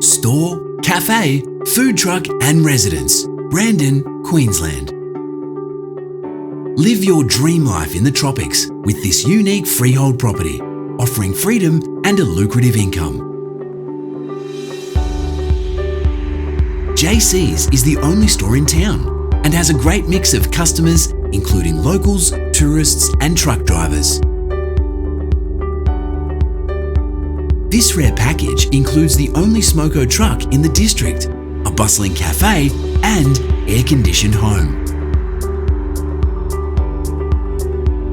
store, cafe, food truck and residence. Brandon, Queensland. Live your dream life in the tropics with this unique freehold property, offering freedom and a lucrative income. JC's is the only store in town and has a great mix of customers, including locals, tourists and truck drivers. This rare package includes the only smoko truck in the district, a bustling cafe and air-conditioned home.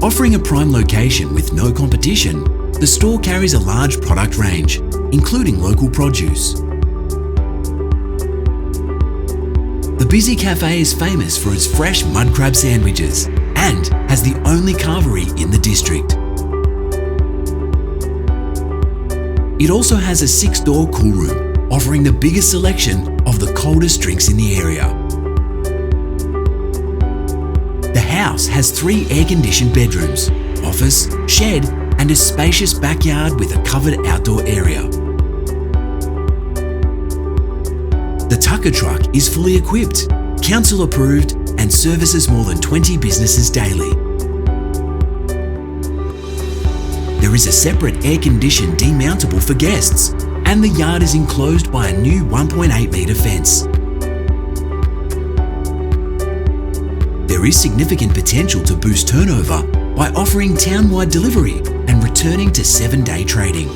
Offering a prime location with no competition, the store carries a large product range, including local produce. The busy cafe is famous for its fresh mud crab sandwiches and has the only carvery in the district. It also has a 6-door cool room, offering the biggest selection of the coldest drinks in the area. The house has 3 air-conditioned bedrooms, office, shed, and a spacious backyard with a covered outdoor area. The Tucker truck is fully equipped, council approved, and services more than 20 businesses daily. There is a separate air-conditioned demountable for guests, and the yard is enclosed by a new 1.8 metre fence. There is significant potential to boost turnover by offering town-wide delivery and returning to 7-day trading.